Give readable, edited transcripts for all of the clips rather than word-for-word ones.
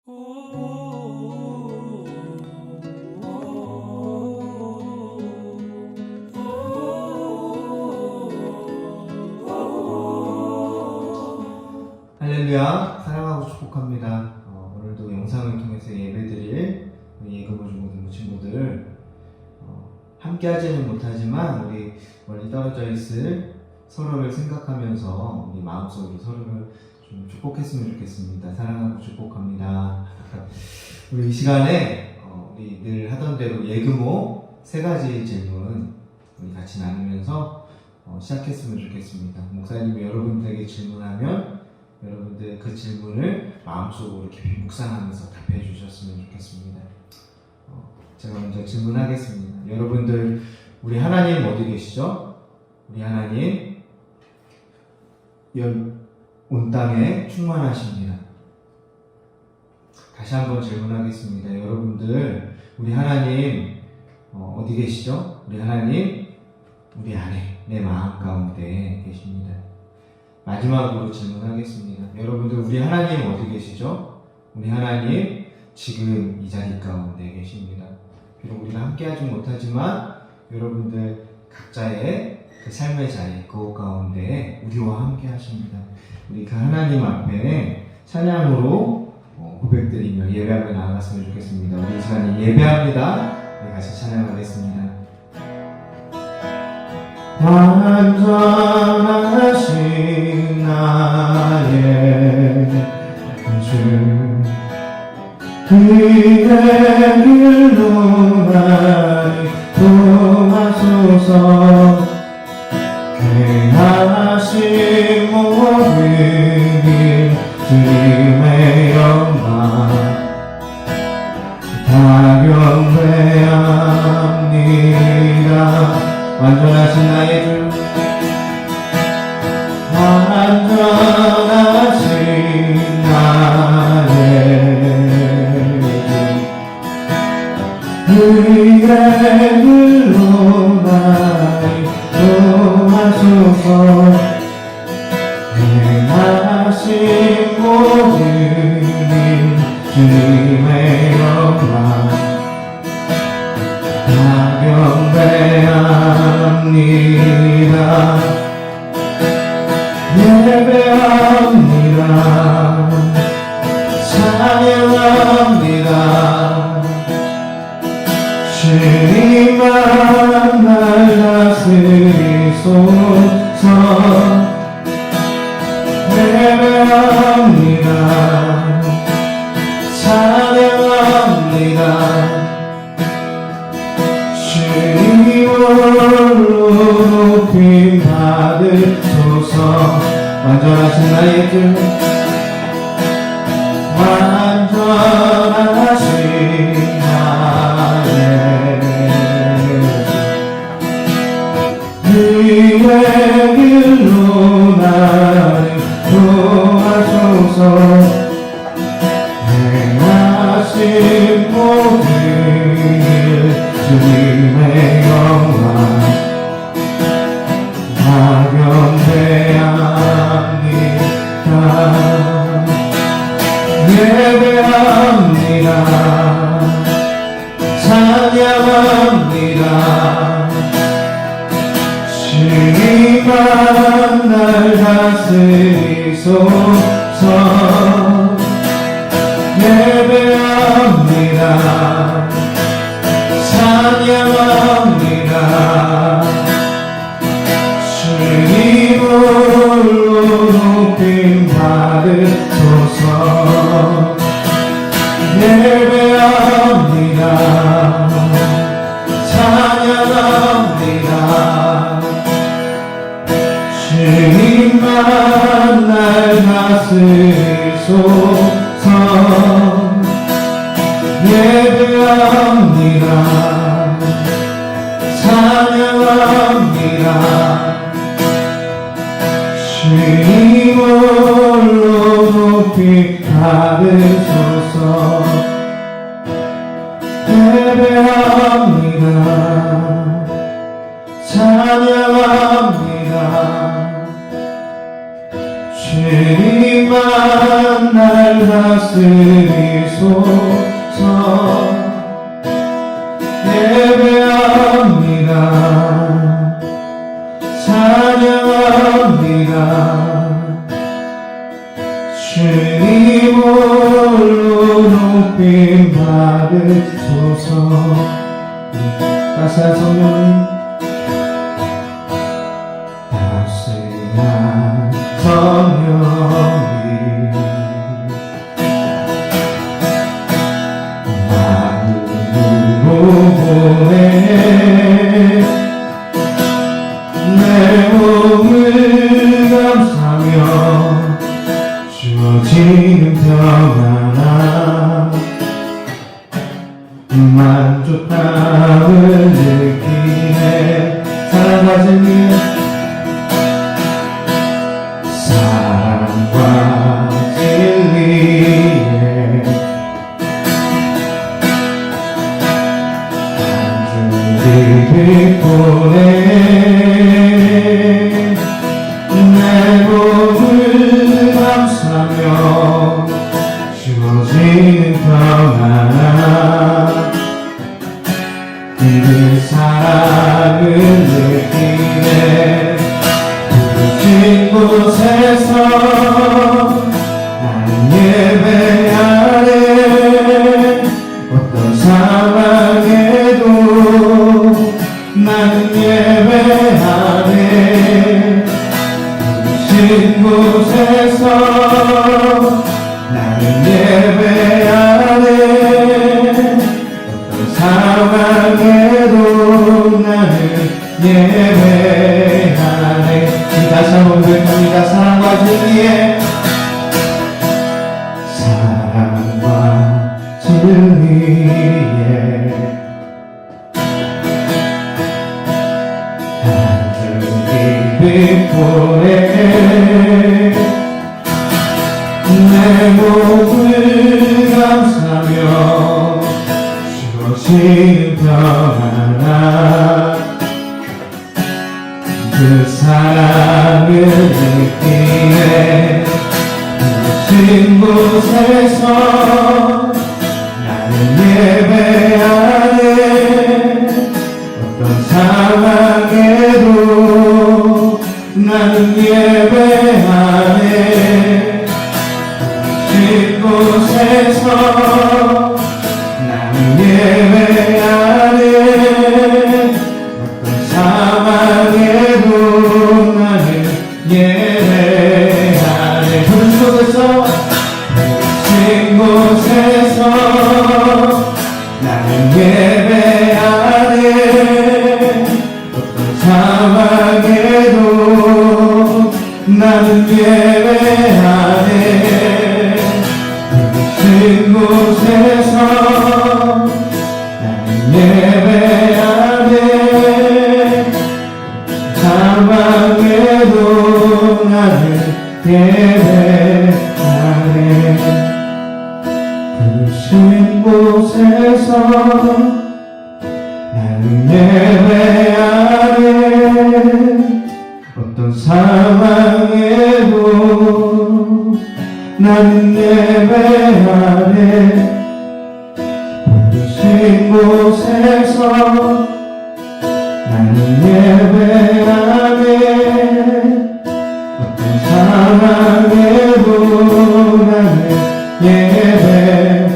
할렐루야, 사랑하고 축복합니다. 오늘도 영상을 통해서 예배드릴 우리 예금을 주고 친구들 함께 하지는 못하지만 우리 멀리 떨어져 있을 서로를 생각하면서 우리 마음속으로 서로를 좀 축복했으면 좋겠습니다. 사랑하고 축복합니다. 우리 이 시간에 우리 늘 하던 대로 예금호 세 가지 질문 우리 같이 나누면서 시작했으면 좋겠습니다. 목사님이 여러분들에게 질문하면 여러분들 그 질문을 마음속으로 깊이 묵상하면서 답해 주셨으면 좋겠습니다. 제가 먼저 질문하겠습니다. 여러분들, 우리 하나님 어디 계시죠? 우리 하나님 온 땅에 충만하십니다. 다시 한번 질문하겠습니다. 여러분들, 우리 하나님 어디 계시죠? 우리 하나님 우리 안에, 내 마음 가운데 계십니다. 마지막으로 질문하겠습니다. 여러분들, 우리 하나님 어디 계시죠? 우리 하나님 지금 이 자리 가운데 계십니다. 비록 우리가 함께하지 못하지만 여러분들 각자의 그 삶의 자리, 그곳 가운데 우리와 함께 하십니다. 우리 그 하나님 앞에 찬양으로 고백드리며 예배하며 나아갔으면 좋겠습니다. 우리 이 시간에 예배합니다. 우리 같이 찬양하겠습니다. 완전하신 나의 주, 그의 길로 나를 도와소서. 행하신 모든 일 주님의 영광 다 경배합니다. 완전하신 나의 주, 완전하신 나의 주, 그의 길로 나를 도와소서. 행하신 모든 일 주님의 영광 다 경배합니다. 예배합니다. 찬양합니다. 주님만 날 다스리소서. 예배합니다. 찬양합니다. 주님으로 높임 받으소서. 완전하신 나의 주, 완전하신 나의 주, 그의 길로 나를 도와소서. 행하신 모든 일 주님의 영광 다 경배합니다. 예배합니다. 찬양합니다. 주님만 날 다스리소서. 예배합니다. 찬양합니다. 주님으로 높임 받으소서. 예배합니다. 찬양합니다. 주님만 날 다스리소서. 예배합니다. 찬양합니다. 주님으로 높이 받으소서. 예배합니다. 찬양합니다. 주님만 날 다스리소서. 주소서. 예배합니다. 찬양합니다. 주님 홀로 높임 받으소서. 따스한 성령님, 따스한 성령님, 마음으로 보내 내 몸을 감사며 주어지는 평안함, 만족감을 느끼네. 사랑과 진리에, 사랑과 진리에 빛보내 내 몸을 감사며 주어지는 평안함, 그 사랑을 느끼네. 부르신 곳에서 나는 예배하네. 어떤 상황에도 나는 예배하네. 부르신 곳에서 나는 예배하네. 어떤 상황에도 나는 예배하네. 다시 한번 고백합니다. 사랑과 진리에, 사랑과 진리에 빛보내 내 몸을 감사며 주어지는 평안함, 그 사랑을 느끼네. 부르신 곳에서 나는 예배하네. 어떤 상황에도 나는 예배하네. 부르신 곳에서 나는 예배하네. 어떤 상황에도 나는 예배하네. 부르신 곳에서 나는 예배하네. 어떤 상황에도 나는 예배하네. 부르신 곳에서 나는 예배하네. 상황에도 나는 예배하네. 부르신 곳에서 나는 예배하네. 어떤 상황에도 나는 예배하네. 부르신 곳에서 나는 예배하네. 어떤 상황에도 나는 예배하네.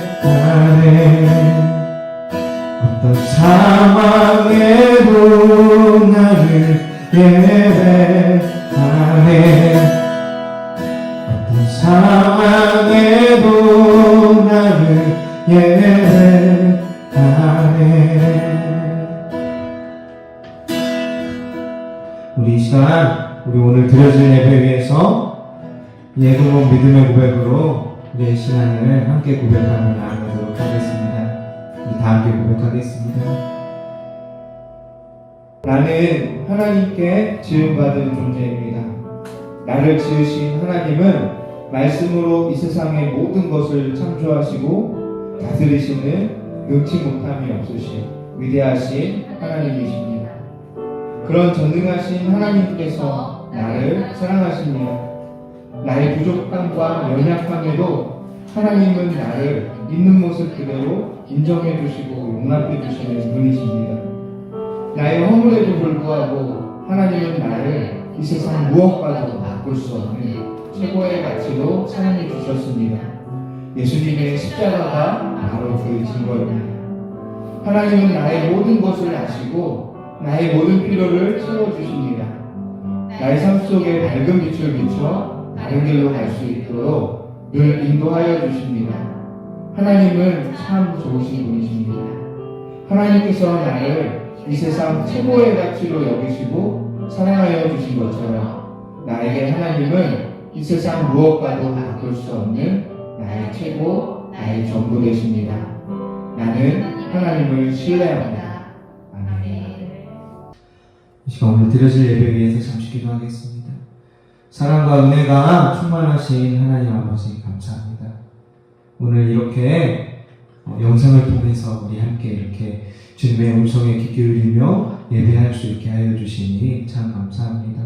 어떤 상황에도 나를 예배하네. 어떤 상황에도 나를 예배하네. 우리 이 시간, 우리 오늘 드려질 예배 위해서 예금은 믿음의 고백으로 우리의 신앙을 함께 고백하며 나아가도록 하겠습니다. 우리 다 함께 고백하겠습니다. 나는 하나님께 지음받은 존재입니다. 나를 지으신 하나님은 말씀으로 이 세상의 모든 것을 창조하시고 다스리시는 능치 못함이 없으신 위대하신 하나님이십니다. 그런 전능하신 하나님께서 나를 사랑하시며 나의 부족함과 연약함에도 하나님은 나를 있는 모습 그대로 인정해 주시고 용납해 주시는 분이십니다. 나의 허물에도 불구하고 하나님은 나를 이 세상 무엇과도 바꿀 수 없는 최고의 가치로 사랑해 주셨습니다. 예수님의 십자가가 바로 그 증거입니다. 하나님은 나의 모든 것을 아시고 나의 모든 필요를 채워주십니다. 나의 삶 속에 밝은 빛을 비춰 다른 길로 갈 수 있도록 늘 인도하여 주십니다. 하나님은 참 좋으신 분이십니다. 하나님께서 나를 이 세상 최고의 가치로 여기시고 사랑하여 주신 것처럼 나에게 하나님은 이 세상 무엇과도 바꿀 수 없는 나의 최고, 나의 전부 되십니다. 나는 하나님을 신뢰합니다. 이 시간 오늘 드려질 예배 위해서 잠시 기도하겠습니다. 사랑과 은혜가 충만하신 하나님 아버지 감사합니다. 오늘 이렇게 영상을 통해서 우리 함께 이렇게 주님의 음성에 귀 기울이며 예배할 수 있게 하여 주시니 참 감사합니다.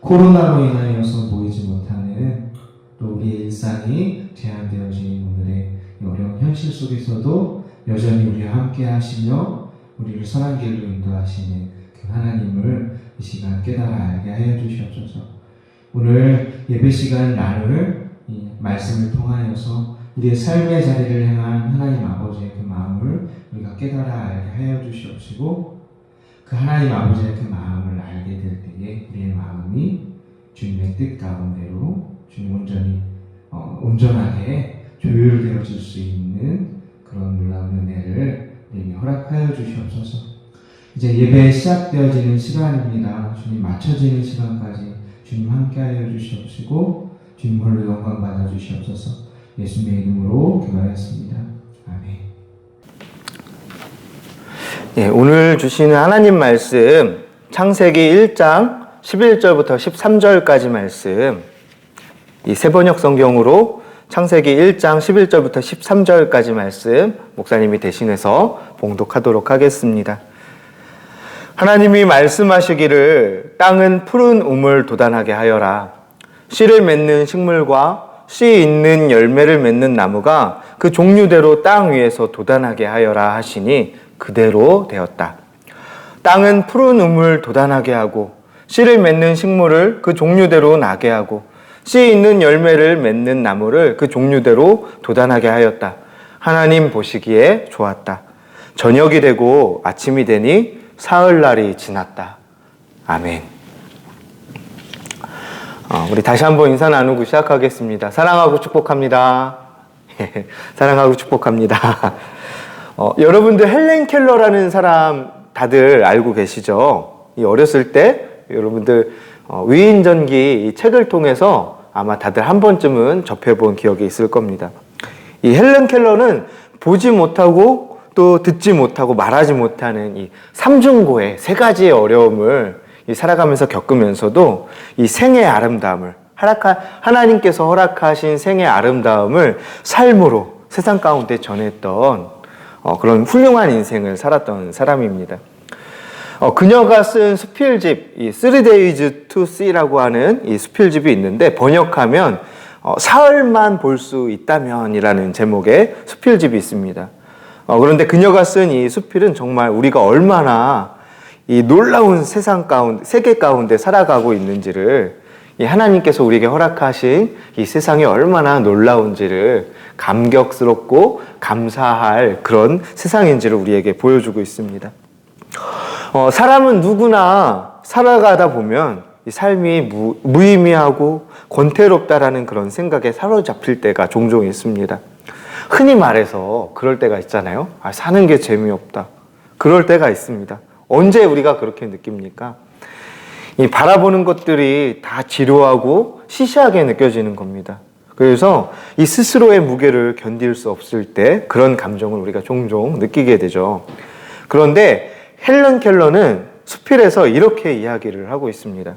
코로나로 인하여서 보이지 못하는 또 우리의 일상이 제한되어진 오늘의 어려운 현실 속에서도 여전히 우리와 함께 하시며 우리를 선한 길로 인도하시는 그 하나님을 이 시간 깨달아 알게 하여 주시옵소서. 오늘 예배 시간 나를 이 말씀을 통하여서 우리의 삶의 자리를 향한 하나님 아버지의 그 마음을 우리가 깨달아 알게 하여 주시옵시고 그 하나님 아버지의 그 마음을 알게 될 때에 우리의 마음이 주님의 뜻 가운데로 주님 온전하게 조율되어질 수 있는 그런 놀라운 은혜를 우리에게 허락하여 주시옵소서. 이제 예배 시작되어지는 시간입니다. 주님 맞춰지는 시간까지 주님 함께하여 주시옵시고 주님 홀로 영광 받아 주시옵소서. 예수님의 이름으로 기도하였습니다. 아멘. 예, 오늘 주시는 하나님 말씀 창세기 1장 11절부터 13절까지 말씀, 이 세번역 성경으로 창세기 1장 11절부터 13절까지 말씀 목사님이 대신해서 봉독하도록 하겠습니다. 하나님이 말씀하시기를 땅은 푸른 우물 돋아나게 하여라. 씨를 맺는 식물과 씨 있는 열매를 맺는 나무가 그 종류대로 땅 위에서 돋아나게 하여라 하시니 그대로 되었다. 땅은 푸른 우물 돋아나게 하고 씨를 맺는 식물을 그 종류대로 나게 하고 씨 있는 열매를 맺는 나무를 그 종류대로 돋아나게 하였다. 하나님 보시기에 좋았다. 저녁이 되고 아침이 되니 사흘날이 지났다. 아멘. 우리 다시 한번 인사 나누고 시작하겠습니다. 사랑하고 축복합니다. 사랑하고 축복합니다. 여러분들 헬렌 켈러라는 사람 다들 알고 계시죠? 어렸을 때 여러분들 위인전기 이 책을 통해서 아마 다들 한 번쯤은 접해본 기억이 있을 겁니다. 이 헬렌 켈러는 보지 못하고 또 듣지 못하고 말하지 못하는 이 삼중고의 세 가지의 어려움을 살아가면서 겪으면서도 이 생의 아름다움을 하나님께서 허락하신 생의 아름다움을 삶으로 세상 가운데 전했던 그런 훌륭한 인생을 살았던 사람입니다. 그녀가 쓴 수필집, 이 3days to see라고 하는 이 수필집이 있는데 번역하면 사흘만 볼 수 있다면이라는 제목의 수필집이 있습니다. 그런데 그녀가 쓴 이 수필은 정말 우리가 얼마나 이 놀라운 세상 가운데, 세계 가운데 살아가고 있는지를 이 하나님께서 우리에게 허락하신 이 세상이 얼마나 놀라운지를 감격스럽고 감사할 그런 세상인지를 우리에게 보여주고 있습니다. 사람은 누구나 살아가다 보면 이 삶이 무의미하고 권태롭다라는 그런 생각에 사로잡힐 때가 종종 있습니다. 흔히 말해서 그럴 때가 있잖아요. 사는 게 재미없다. 그럴 때가 있습니다. 언제 우리가 그렇게 느낍니까? 이 바라보는 것들이 다 지루하고 시시하게 느껴지는 겁니다. 그래서 이 스스로의 무게를 견딜 수 없을 때 그런 감정을 우리가 종종 느끼게 되죠. 그런데 헬렌 켈러는 수필에서 이렇게 이야기를 하고 있습니다.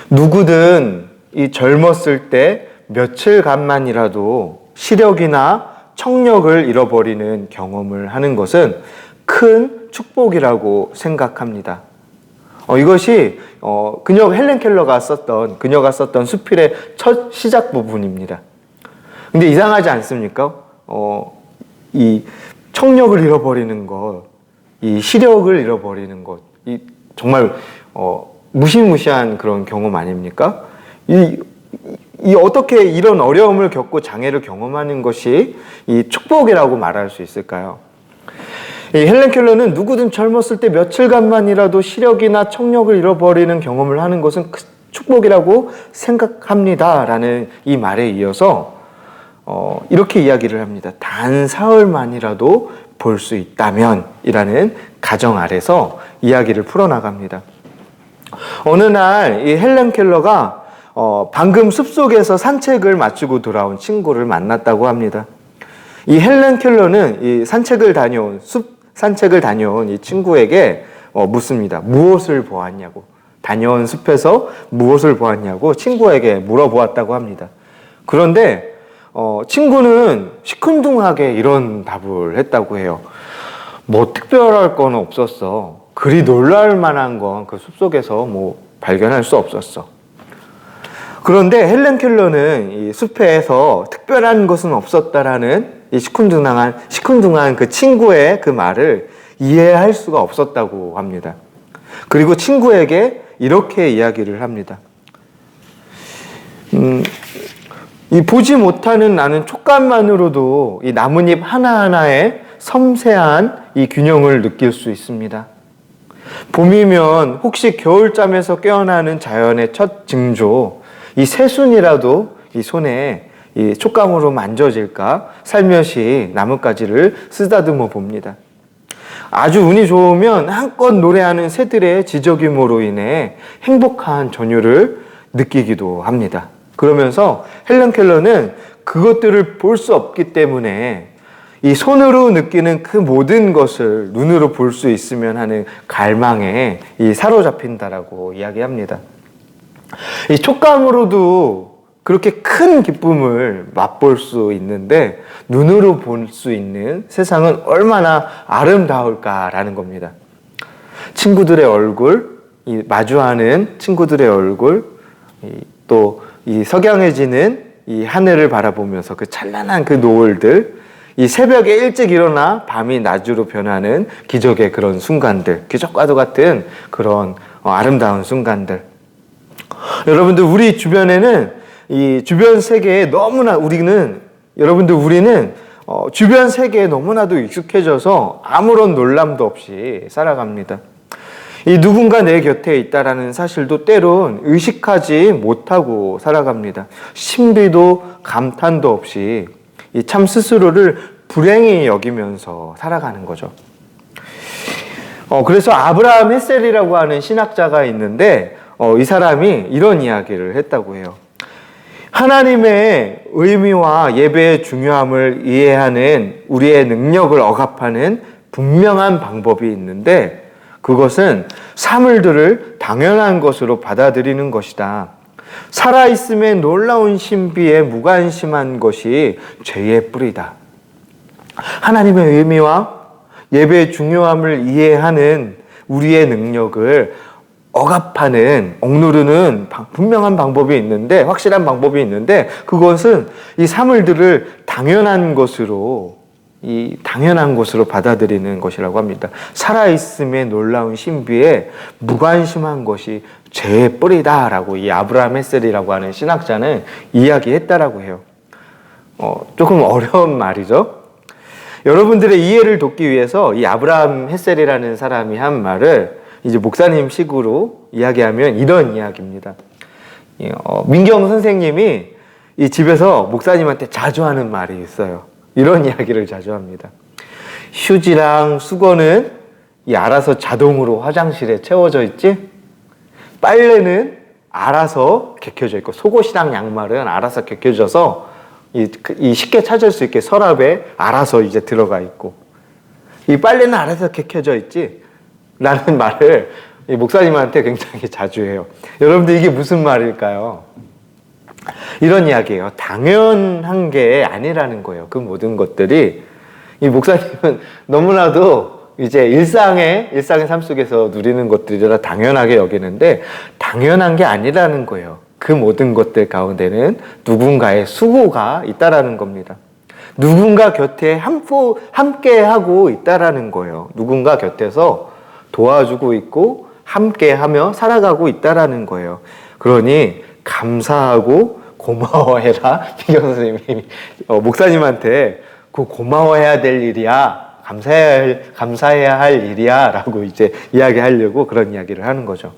누구든 이 젊었을 때 며칠간만이라도 시력이나 청력을 잃어버리는 경험을 하는 것은 큰 축복이라고 생각합니다. 이것이 헬렌 켈러가 그녀가 썼던 수필의 첫 시작 부분입니다. 근데 이상하지 않습니까? 이 청력을 잃어버리는 것, 이 시력을 잃어버리는 것, 이 정말 무시무시한 그런 경험 아닙니까? 이 어떻게 이런 어려움을 겪고 장애를 경험하는 것이 이 축복이라고 말할 수 있을까요? 이 헬렌 켈러는 누구든 젊었을 때 며칠간만이라도 시력이나 청력을 잃어버리는 경험을 하는 것은 축복이라고 생각합니다. 라는 이 말에 이어서 이렇게 이야기를 합니다. 단 사흘만이라도 볼 수 있다면 이라는 가정 아래서 이야기를 풀어나갑니다. 어느 날 이 헬렌 켈러가 방금 숲속에서 산책을 마치고 돌아온 친구를 만났다고 합니다. 이 헬렌 켈러는 이 산책을 다녀온 이 친구에게 묻습니다. 무엇을 보았냐고. 다녀온 숲에서 무엇을 보았냐고 친구에게 물어보았다고 합니다. 그런데 친구는 시큰둥하게 이런 답을 했다고 해요. 뭐 특별할 건 없었어. 그리 놀랄 만한 건 그 숲속에서 뭐 발견할 수 없었어. 그런데 헬렌 켈러는 이 숲에서 특별한 것은 없었다라는 이 시큰둥한 그 친구의 그 말을 이해할 수가 없었다고 합니다. 그리고 친구에게 이렇게 이야기를 합니다. 이 보지 못하는 나는 촉감만으로도 이 나뭇잎 하나하나에 섬세한 이 균형을 느낄 수 있습니다. 봄이면 혹시 겨울잠에서 깨어나는 자연의 첫 징조, 이 새순이라도 이 손에 이 촉감으로 만져질까 살며시 나뭇가지를 쓰다듬어 봅니다. 아주 운이 좋으면 한껏 노래하는 새들의 지저귀모로 인해 행복한 전율을 느끼기도 합니다. 그러면서 헬렌 켈러는 그것들을 볼 수 없기 때문에 이 손으로 느끼는 그 모든 것을 눈으로 볼 수 있으면 하는 갈망에 사로잡힌다라고 이야기합니다. 이 촉감으로도 그렇게 큰 기쁨을 맛볼 수 있는데 눈으로 볼 수 있는 세상은 얼마나 아름다울까라는 겁니다. 친구들의 얼굴, 이 마주하는 친구들의 얼굴, 또 이 석양해지는 이 하늘을 바라보면서 그 찬란한 그 노을들, 이 새벽에 일찍 일어나 밤이 낮으로 변하는 기적의 그런 순간들, 기적과도 같은 그런 아름다운 순간들. 여러분들, 우리 주변에는 이 주변 세계에 너무나 우리는 주변 세계에 너무나도 익숙해져서 아무런 놀람도 없이 살아갑니다. 이 누군가 내 곁에 있다라는 사실도 때론 의식하지 못하고 살아갑니다. 신비도 감탄도 없이 이 참 스스로를 불행히 여기면서 살아가는 거죠. 그래서 아브라함 헤셀이라고 하는 신학자가 있는데 이 사람이 이런 이야기를 했다고 해요. 하나님의 의미와 예배의 중요함을 이해하는 우리의 능력을 억압하는 분명한 방법이 있는데 그것은 사물들을 당연한 것으로 받아들이는 것이다. 살아있음의 놀라운 신비에 무관심한 것이 죄의 뿌리다. 하나님의 의미와 예배의 중요함을 이해하는 우리의 능력을 억누르는 분명한 방법이 있는데, 확실한 방법이 있는데, 그것은 이 사물들을 당연한 것으로 받아들이는 것이라고 합니다. 살아있음의 놀라운 신비에 무관심한 것이 죄의 뿌리다라고 이 아브라함 헤셀이라고 하는 신학자는 이야기했다라고 해요. 조금 어려운 말이죠. 여러분들의 이해를 돕기 위해서 이 아브라함 헤셀이라는 사람이 한 말을 이제 목사님 식으로 이야기하면 이런 이야기입니다. 민경 선생님이 이 집에서 목사님한테 자주 하는 말이 있어요. 이런 이야기를 자주 합니다. 휴지랑 수건은 알아서 자동으로 화장실에 채워져 있지? 빨래는 알아서 개켜져 있고, 속옷이랑 양말은 알아서 개켜져서 이 쉽게 찾을 수 있게 서랍에 알아서 이제 들어가 있고, 이 빨래는 알아서 개켜져 있지? 라는 말을 이 목사님한테 굉장히 자주 해요. 여러분들, 이게 무슨 말일까요? 이런 이야기예요. 당연한 게 아니라는 거예요. 그 모든 것들이. 이 목사님은 너무나도 이제 일상의 삶 속에서 누리는 것들이라 당연하게 여기는데, 당연한 게 아니라는 거예요. 그 모든 것들 가운데는 누군가의 수고가 있다라는 겁니다. 누군가 곁에 함께 하고 있다라는 거예요. 누군가 곁에서 도와주고 있고 함께 하며 살아가고 있다라는 거예요. 그러니 감사하고 고마워해라. 비경 선생님이 목사님한테 그 고마워해야 될 일이야. 감사해야 할 일이야. 라고 이제 이야기하려고 그런 이야기를 하는 거죠.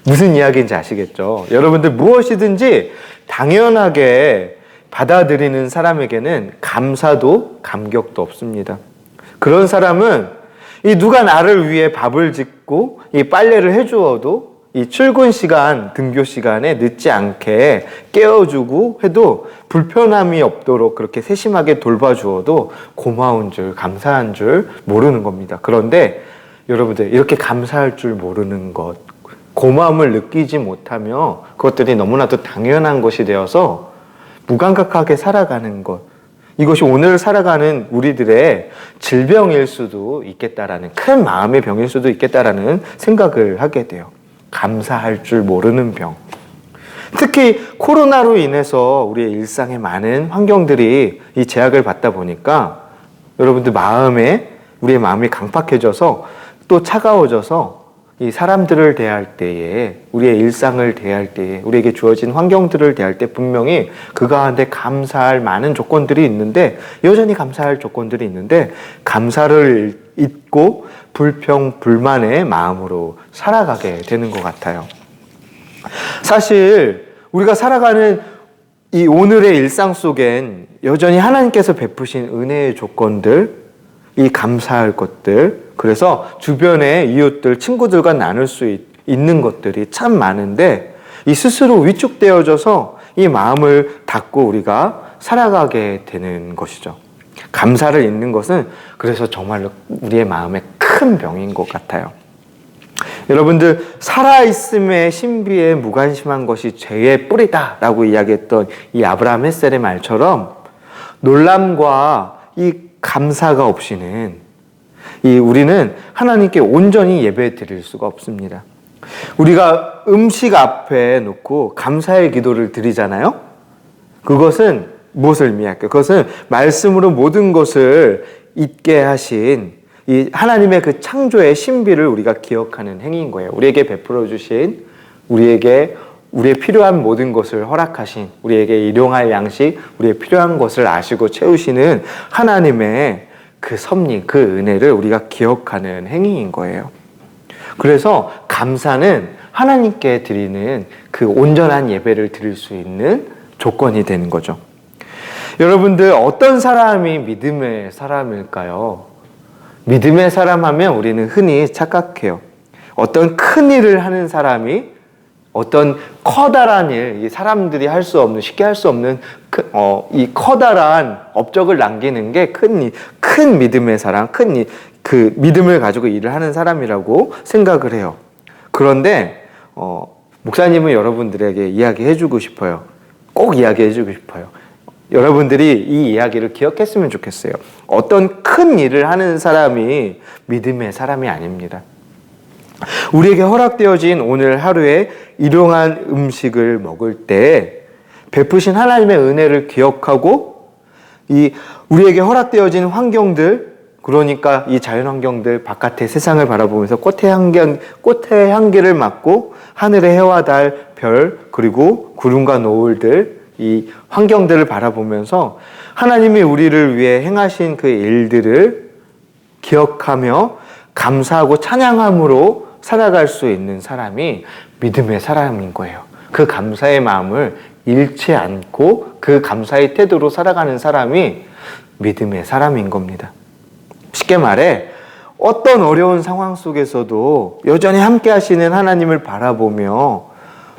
무슨 이야기인지 아시겠죠? 여러분들 무엇이든지 당연하게 받아들이는 사람에게는 감사도 감격도 없습니다. 그런 사람은 이 누가 나를 위해 밥을 짓고 이 빨래를 해주어도 이 출근 시간, 등교 시간에 늦지 않게 깨워주고 해도 불편함이 없도록 그렇게 세심하게 돌봐주어도 고마운 줄, 감사한 줄 모르는 겁니다. 그런데 여러분들 이렇게 감사할 줄 모르는 것, 고마움을 느끼지 못하며 그것들이 너무나도 당연한 것이 되어서 무감각하게 살아가는 것, 이것이 오늘 살아가는 우리들의 질병일 수도 있겠다라는, 큰 마음의 병일 수도 있겠다라는 생각을 하게 돼요. 감사할 줄 모르는 병. 특히 코로나로 인해서 우리의 일상에 많은 환경들이 이 제약을 받다 보니까 여러분들 우리의 마음이 강팍해져서 또 차가워져서 이 사람들을 대할 때에, 우리의 일상을 대할 때에, 우리에게 주어진 환경들을 대할 때 분명히 그 가운데 감사할 많은 조건들이 있는데, 여전히 감사할 조건들이 있는데 감사를 잊고 불평, 불만의 마음으로 살아가게 되는 것 같아요. 사실 우리가 살아가는 이 오늘의 일상 속엔 여전히 하나님께서 베푸신 은혜의 조건들, 이 감사할 것들, 그래서 주변의 이웃들, 친구들과 나눌 수 있는 것들이 참 많은데 이 스스로 위축되어져서 이 마음을 닫고 우리가 살아가게 되는 것이죠. 감사를 잊는 것은 그래서 정말로 우리의 마음의 큰 병인 것 같아요. 여러분들, 살아있음의 신비에 무관심한 것이 죄의 뿌리다라고 이야기했던 이 아브라함 햇셀의 말처럼 놀람과 이 감사가 없이는 우리는 하나님께 온전히 예배 드릴 수가 없습니다. 우리가 음식 앞에 놓고 감사의 기도를 드리잖아요. 그것은 무엇을 의미할까요? 그것은 말씀으로 모든 것을 잊게 하신 이 하나님의 그 창조의 신비를 우리가 기억하는 행위인 거예요. 우리에게 베풀어 주신, 우리의 필요한 모든 것을 허락하신, 우리에게 일용할 양식, 우리의 필요한 것을 아시고 채우시는 하나님의 그 섭리, 그 은혜를 우리가 기억하는 행위인 거예요. 그래서 감사는 하나님께 드리는 그 온전한 예배를 드릴 수 있는 조건이 되는 거죠. 여러분들, 어떤 사람이 믿음의 사람일까요? 믿음의 사람 하면 우리는 흔히 착각해요. 어떤 큰 일을 하는 사람이 어떤 커다란 일, 사람들이 할 수 없는, 쉽게 할 수 없는 이 커다란 업적을 남기는 게 큰 믿음의 사람, 그 믿음을 가지고 일을 하는 사람이라고 생각을 해요. 그런데 목사님은 여러분들에게 이야기해주고 싶어요. 꼭 이야기해주고 싶어요. 여러분들이 이 이야기를 기억했으면 좋겠어요. 어떤 큰 일을 하는 사람이 믿음의 사람이 아닙니다. 우리에게 허락되어진 오늘 하루에 일용한 음식을 먹을 때 베푸신 하나님의 은혜를 기억하고 우리에게 허락되어진 환경들, 그러니까 이 자연환경들, 바깥의 세상을 바라보면서 꽃의 향기를 맡고 하늘의 해와 달, 별, 그리고 구름과 노을들, 이 환경들을 바라보면서 하나님이 우리를 위해 행하신 그 일들을 기억하며 감사하고 찬양함으로 살아갈 수 있는 사람이 믿음의 사람인 거예요. 그 감사의 마음을 잃지 않고 그 감사의 태도로 살아가는 사람이 믿음의 사람인 겁니다. 쉽게 말해, 어떤 어려운 상황 속에서도 여전히 함께 하시는 하나님을 바라보며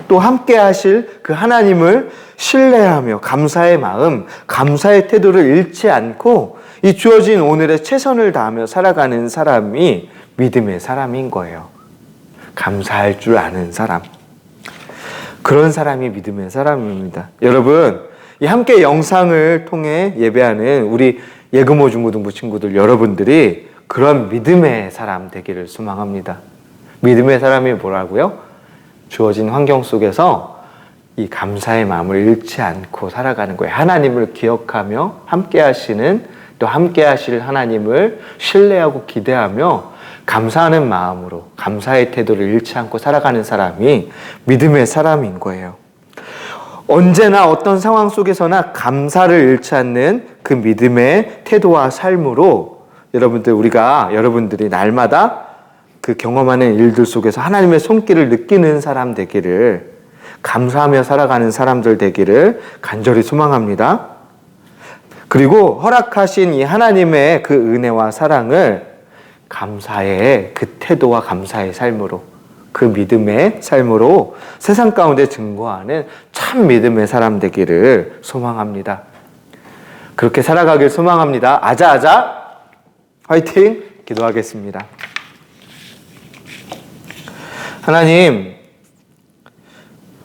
또 함께 하실 그 하나님을 신뢰하며 감사의 마음, 감사의 태도를 잃지 않고 이 주어진 오늘의 최선을 다하며 살아가는 사람이 믿음의 사람인 거예요. 감사할 줄 아는 사람. 그런 사람이 믿음의 사람입니다. 여러분, 이 함께 영상을 통해 예배하는 우리 예금호 중고등부 친구들 여러분들이 그런 믿음의 사람 되기를 소망합니다. 믿음의 사람이 뭐라고요? 주어진 환경 속에서 이 감사의 마음을 잃지 않고 살아가는 거예요. 하나님을 기억하며 함께 하시는, 또 함께 하실 하나님을 신뢰하고 기대하며 감사하는 마음으로 감사의 태도를 잃지 않고 살아가는 사람이 믿음의 사람인 거예요. 언제나 어떤 상황 속에서나 감사를 잃지 않는 그 믿음의 태도와 삶으로 여러분들이 날마다 그 경험하는 일들 속에서 하나님의 손길을 느끼는 사람 되기를, 감사하며 살아가는 사람들 되기를 간절히 소망합니다. 그리고 허락하신 이 하나님의 그 은혜와 사랑을 감사의 그 태도와 감사의 삶으로, 그 믿음의 삶으로 세상 가운데 증거하는 참 믿음의 사람 되기를 소망합니다. 그렇게 살아가길 소망합니다. 아자아자 화이팅! 기도하겠습니다. 하나님,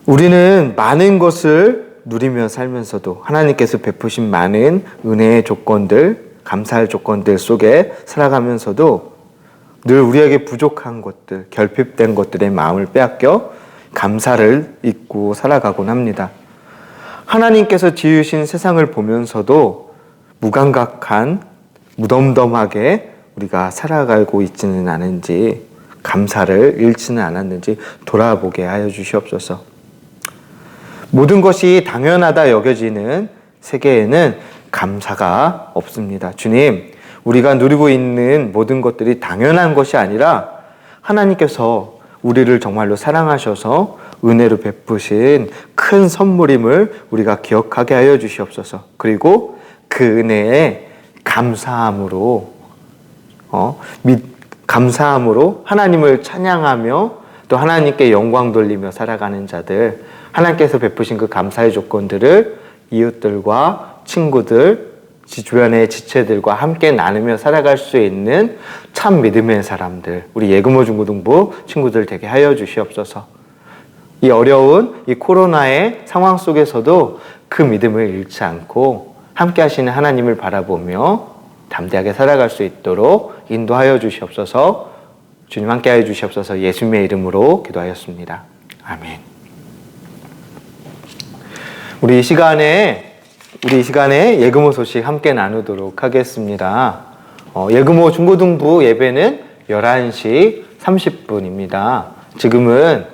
우리는 많은 것을 누리며 살면서도 하나님께서 베푸신 많은 은혜의 조건들, 감사할 조건들 속에 살아가면서도 늘 우리에게 부족한 것들, 결핍된 것들의 마음을 빼앗겨 감사를 잊고 살아가곤 합니다. 하나님께서 지으신 세상을 보면서도 무감각한, 무덤덤하게 우리가 살아가고 있지는 않은지, 감사를 잃지는 않았는지 돌아보게 하여 주시옵소서. 모든 것이 당연하다 여겨지는 세계에는 감사가 없습니다. 주님, 우리가 누리고 있는 모든 것들이 당연한 것이 아니라 하나님께서 우리를 정말로 사랑하셔서 은혜로 베푸신 큰 선물임을 우리가 기억하게 하여 주시옵소서. 그리고 그 은혜에 감사함으로 하나님을 찬양하며 또 하나님께 영광 돌리며 살아가는 자들, 하나님께서 베푸신 그 감사의 조건들을 이웃들과 친구들, 주변의 지체들과 함께 나누며 살아갈 수 있는 참 믿음의 사람들, 우리 예금호 중고등부 친구들 되게 하여 주시옵소서. 이 어려운 이 코로나의 상황 속에서도 그 믿음을 잃지 않고 함께 하시는 하나님을 바라보며 담대하게 살아갈 수 있도록 인도하여 주시옵소서. 주님 함께 하여 주시옵소서. 예수님의 이름으로 기도하였습니다. 아멘. 우리 이 시간에 예금호 소식 함께 나누도록 하겠습니다. 예금호 중고등부 예배는 11시 30분입니다. 지금은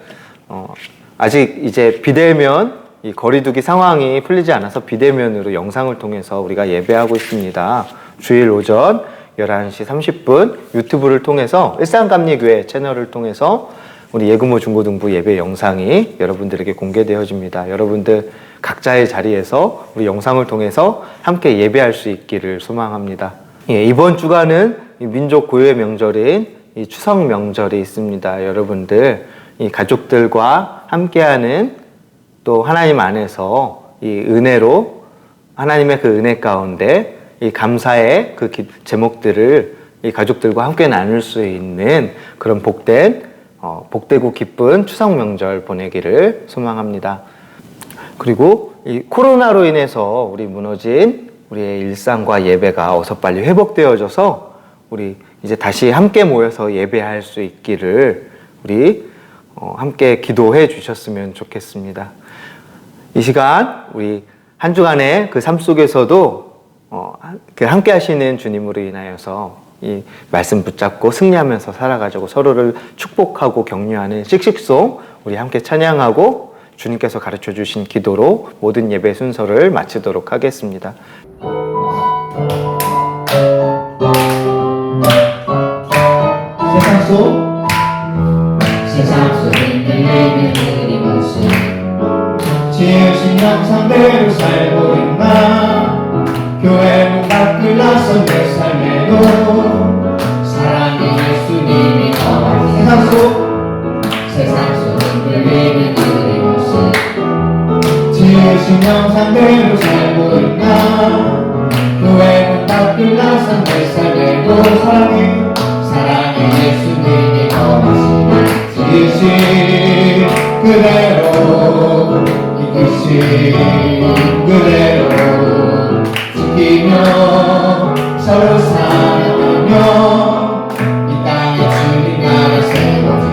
아직 이제 비대면, 이 거리두기 상황이 풀리지 않아서 비대면으로 영상을 통해서 우리가 예배하고 있습니다. 주일 오전 11시 30분 유튜브를 통해서 일산감리교회 채널을 통해서 우리 예금호 중고등부 예배 영상이 여러분들에게 공개되어집니다. 여러분들 각자의 자리에서 우리 영상을 통해서 함께 예배할 수 있기를 소망합니다. 이번 주간은 민족 고유의 명절인 이 추석 명절이 있습니다. 여러분들 이 가족들과 함께하는, 또 하나님 안에서 이 은혜로 하나님의 그 은혜 가운데 이 감사의 그 제목들을 이 가족들과 함께 나눌 수 있는 그런 복되고 기쁜 추석 명절 보내기를 소망합니다. 그리고 이 코로나로 인해서 우리 무너진 우리의 일상과 예배가 어서 빨리 회복되어져서 우리 이제 다시 함께 모여서 예배할 수 있기를 우리 함께 기도해 주셨으면 좋겠습니다. 이 시간 우리 한 주간의 그 삶 속에서도 그 함께 하시는 주님으로 인하여서 이 말씀 붙잡고 승리하면서 살아가자고 서로를 축복하고 격려하는 씩씩송 우리 함께 찬양하고 주님께서 가르쳐 주신 기도로 모든 예배 순서를 마치도록 하겠습니다. 세상 속 흔들리는 우리 모습, 지으신 형상대로 살고 있나? 교회 문 밖을 나선 내 삶에도 사랑의 예수님이 나와. 세상 속 흔들리는 우리 모습, 지으신 형상대로 살고 있나? 교회 문 밖을 나선 내 삶에도 사랑의 예수님이 거하시니 지으신 그대로 이끄신 그대로 지키며 서로 사랑하며 이 땅에 주님 나라 세워지리.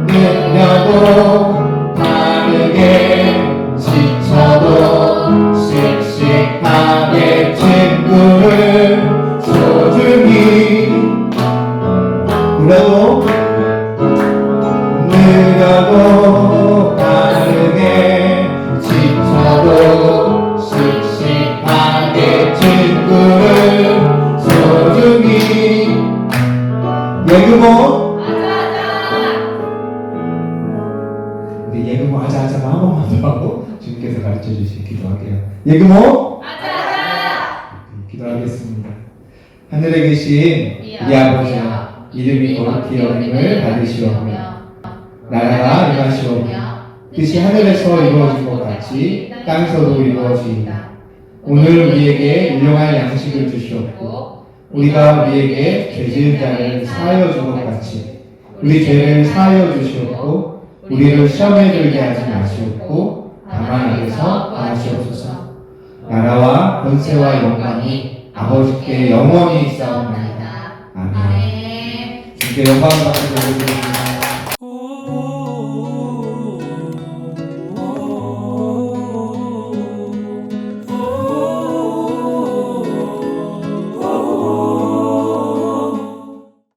느려도 다르게 불러도 느려도 빠르게 지쳐도 씩씩하게 친구를 소중히 예그모 우리 예그모 하자하자만 한 번만 더 하고 주님께서 가르쳐 주신 기도할게요. 예그모 기도하겠습니다. 하늘에 계신 이 아버지여 이름이 거룩히 여김을 받으시오며 나라가 임하시오며 뜻이 하늘에서 이루어진 것 같이 땅에서도 이루어지이다. 오늘 우리에게 일용할 양식을 주시옵고 우리가 우리에게 죄 지은 자를 사하여 준 것 같이 우리 죄를 사하여 주시옵고 우리를 시험에 들게 하지 마시옵고 다만 악에서 구하시옵소서. 나라와 권세와 영광이 아버지께 영원히 있사옵나이다. 아멘. 주께 영광을 받으시옵소서.